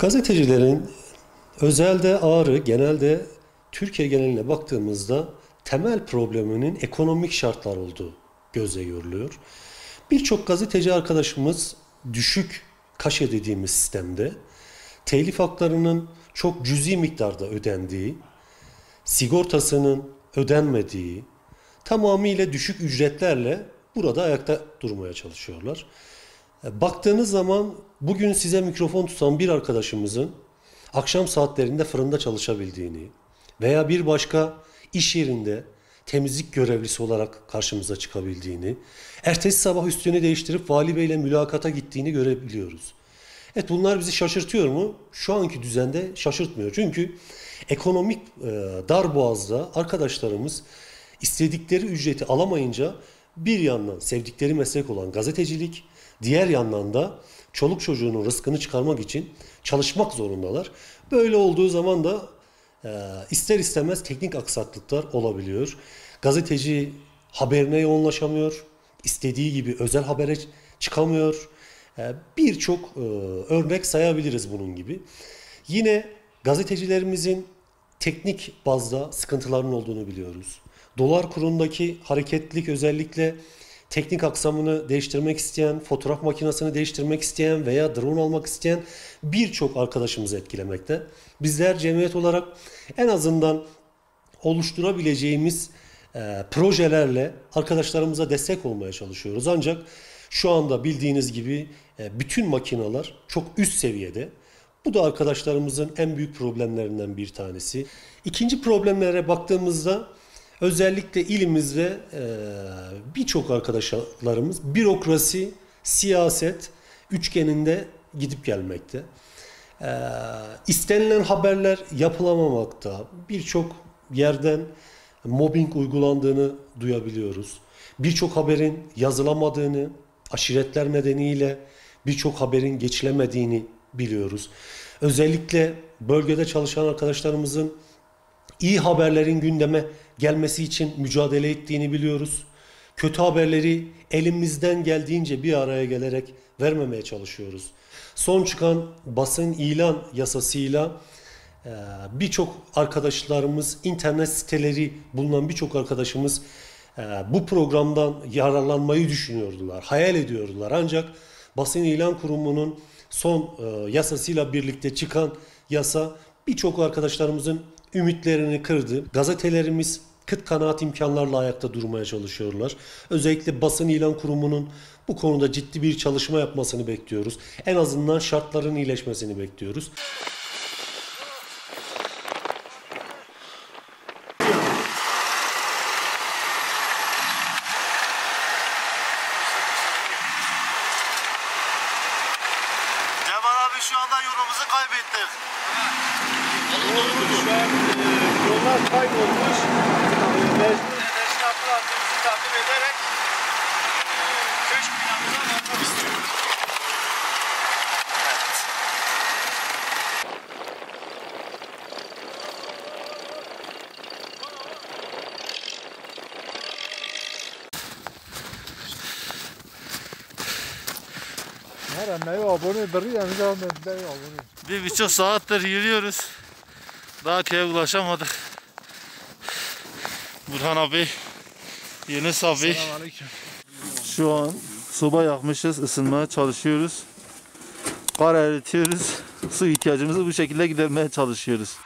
Gazetecilerin özelde Ağrı, genelde Türkiye geneline baktığımızda temel probleminin ekonomik şartlar olduğu gözle görülüyor. Birçok gazeteci arkadaşımız düşük kaşe dediğimiz sistemde telif haklarının çok cüzi miktarda ödendiği, sigortasının ödenmediği, tamamıyla düşük ücretlerle burada ayakta durmaya çalışıyorlar. Baktığınız zaman bugün size mikrofon tutan bir arkadaşımızın akşam saatlerinde fırında çalışabildiğini veya bir başka iş yerinde temizlik görevlisi olarak karşımıza çıkabildiğini, ertesi sabah üstünü değiştirip vali beyle mülakata gittiğini görebiliyoruz. Evet, bunlar bizi şaşırtıyor mu? Şu anki düzende şaşırtmıyor. Çünkü ekonomik darboğazda arkadaşlarımız istedikleri ücreti alamayınca bir yandan sevdikleri meslek olan gazetecilik, diğer yandan da çoluk çocuğunun rızkını çıkarmak için çalışmak zorundalar. Böyle olduğu zaman da ister istemez teknik aksaklıklar olabiliyor. Gazeteci haberine yoğunlaşamıyor, istediği gibi özel habere çıkamıyor. Birçok örnek sayabiliriz bunun gibi. Yine gazetecilerimizin teknik bazda sıkıntıların olduğunu biliyoruz. Dolar kurundaki hareketlilik özellikle teknik aksamını değiştirmek isteyen, fotoğraf makinesini değiştirmek isteyen veya drone almak isteyen birçok arkadaşımızı etkilemekte. Bizler cemiyet olarak en azından oluşturabileceğimiz projelerle arkadaşlarımıza destek olmaya çalışıyoruz. Ancak şu anda bildiğiniz gibi bütün makineler çok üst seviyede. Bu da arkadaşlarımızın en büyük problemlerinden bir tanesi. İkinci problemlere baktığımızda özellikle ilimizde birçok arkadaşlarımız bürokrasi, siyaset üçgeninde gidip gelmekte. İstenilen haberler yapılamamakta. Birçok yerden mobbing uygulandığını duyabiliyoruz. Birçok haberin yazılamadığını, aşiretler nedeniyle birçok haberin geçilemediğini biliyoruz. Özellikle bölgede çalışan arkadaşlarımızın iyi haberlerin gündeme gelmesi için mücadele ettiğini biliyoruz. Kötü haberleri elimizden geldiğince bir araya gelerek vermemeye çalışıyoruz. Son çıkan basın ilan yasasıyla birçok arkadaşlarımız, internet siteleri bulunan birçok arkadaşımız bu programdan yararlanmayı düşünüyordular, hayal ediyordular. Ancak Basın İlan Kurumu'nun son yasasıyla birlikte çıkan yasa birçok arkadaşlarımızın ümitlerini kırdı. Gazetelerimiz kıt kanaat imkanlarla ayakta durmaya çalışıyorlar. Özellikle Basın İlan Kurumu'nun bu konuda ciddi bir çalışma yapmasını bekliyoruz. En azından şartların iyileşmesini bekliyoruz. Cemal abi, şu anda yolumuzu kaybettik. Şu an yollar kaybolmuş. Mecbur eşraflarımızı takip ederek köşk binamıza varmak istiyoruz. Bir buçuk saattir yürüyoruz. Daha köye ulaşamadık. Burhan abi, Yunus abi. Şu an soba yakmışız, ısınmaya çalışıyoruz. Kar eritiyoruz. Su ihtiyacımızı bu şekilde gidermeye çalışıyoruz.